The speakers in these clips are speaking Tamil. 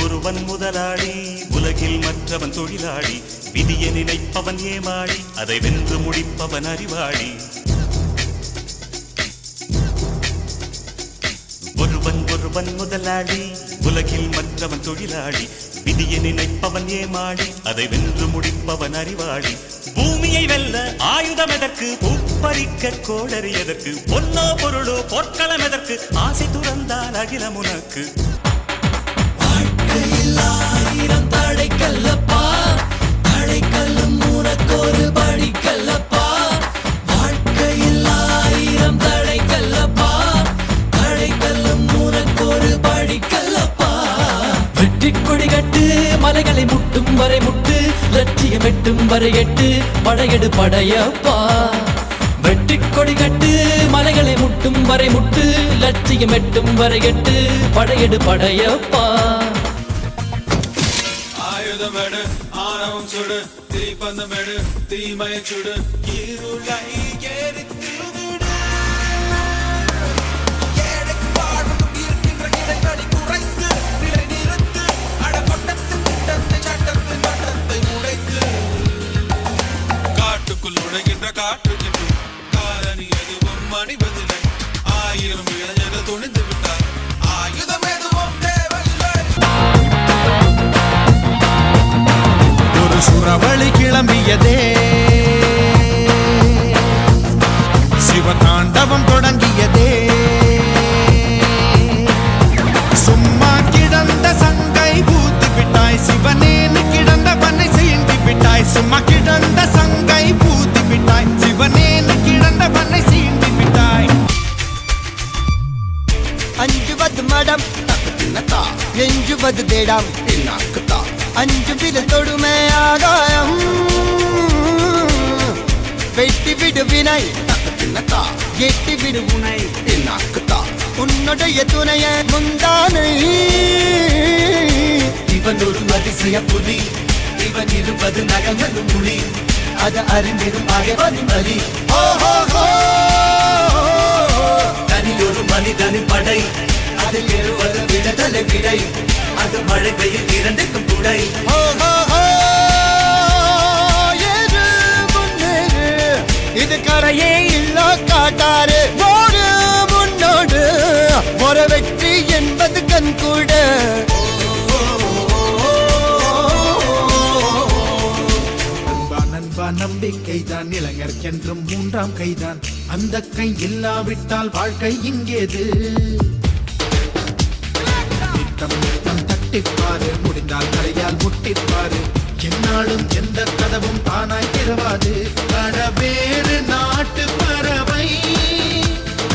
ஒருவன் முதலாளி, உலகில் மற்றவன் தொழிலாளி. விதியை நினைப்பவன் ஏமாளி, அதை வென்று முடிப்பவன் அறிவாளி. ஒருவன் முதலாளி, உலகில் மற்றவன் தொழிலாளி. விதியை நினைப்பவன் ஏமாளி, அதை வென்று முடிப்பவன் அறிவாளி. பூமியை வெல்ல ஆயுதம் எதற்கு, பூப்பறிக்க கோடரி எதற்கு, பொன்னோ பொருளோ பொற்களம் எதற்கு, ஆசை துறந்தால் அகிலம் உனக்கு. ஆயிரம் தடைக்கல்லப்பா, தடைக்கல்லும் உனக்கொரு படிக்கல்லப்பா. வாழ்க்கையில் ஆயிரம் தடைக்கல்லப்பா, தடைக்கல்லும் உனக்கொரு படிக்கல்லப்பா. வெற்றி கொடி கட்டு, மலைகளை முட்டும் வரை முட்டு, லட்சியம் எட்டும் வரை எட்டு, படையெடு படையப்பா. வெற்றி கொடி கட்டு, மலைகளை முட்டும் வரை முட்டு, லட்சியம் எட்டும் வரை எட்டு, படையெடு படையப்பா. ஆயுதமெடு, ஆணவம் சுடு, தீப்பந்தமெடு, தீமையை சுடு, இருளை எரித்து விடு. ஏழைக்கு வாழ்வுக்கும் இருக்கின்ற இடைவெளி குறைத்து, நிலை நிறுத்து, அடக்கொட்டத்தின் திட்டத்தை, சட்டத்தின் வட்டத்தை உடைத்து. காட்டுக்குள் நுழைகின்ற காற்றுக்கு காலனி எதுவும் அணிவதில்லை. ஆயிரம் இளைஞர்கள் துணிந்து விட்டார், ஆயுதம் எதுவும் தேவையில்லை. சுறவழி கிளம்பியதே, சிவதாண்டவம் தொடங்கியதே. சும்மா கிடந்த சங்கை பூத்து விட்டாய், சிவனேனு கிடந்த பண்ணை சீண்டி விட்டாய். சும்மா கிடந்த சங்கை பூத்து விட்டாய், சிவனேனு கிடந்த பண்ணை சீண்டி விட்டாய். அஞ்சுவது மடம் எஞ்சுவது தேடம், அஞ்சு விடு தொடுமை ஆகாயம். வெட்டி விடு வினை, எட்டி விடு உனை, உன்னுடைய துணைய முந்தானை. இவன் ஒரு அதிசய புலி, இவன் இருபது நகங்களும் புலி, அது அறிந்திடும் ஆகவன் வலி. தனி ஒரு மனிதனின் படை, அதில் எழுவது விடுதலை விடை, அது மழை பெய்யும் இரண்டுக்கும் துடை. இது கரையே இல்ல காட்டாரு, ஓடு முன்னோடு, ஒரு வெற்றி என்பது கண் கூட. நண்பா நம்பிக்கைதான் இளைஞர்க்கென்றும் மூன்றாம் கைதான். அந்த கை இல்லாவிட்டால் வாழ்க்கை இங்கேது. தட்டிப்பாரு, முடிந்தால் தலையால் முட்டிப்பாரு, என்னாலும் எந்த கதவும் தானாய் திறவாது. வேறு நாட்டு பறவை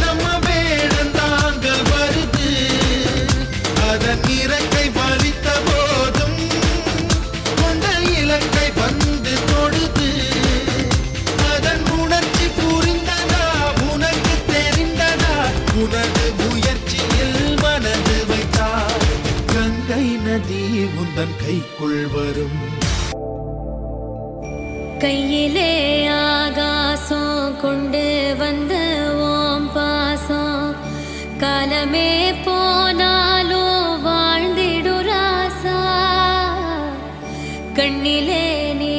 நம்ம வேடந்தாங்கள் வருது, அதன் இறக்கை வலித்த போதும் கொண்ட இலக்கை வந்து தொடுது. அதன் உணர்ச்சி புரிந்ததா, உனக்கு தெரிந்ததா, உனது முயற்சியில் மனது வைத்தார். கங்கை நதி உந்தன் கைக்குள் வரும். கையிலே ஆகாசம் கொண்டு வந்த ஓம் பாசம், காலமே போனாலும் வாழ்ந்திடு ராசா. கண்ணிலே நீ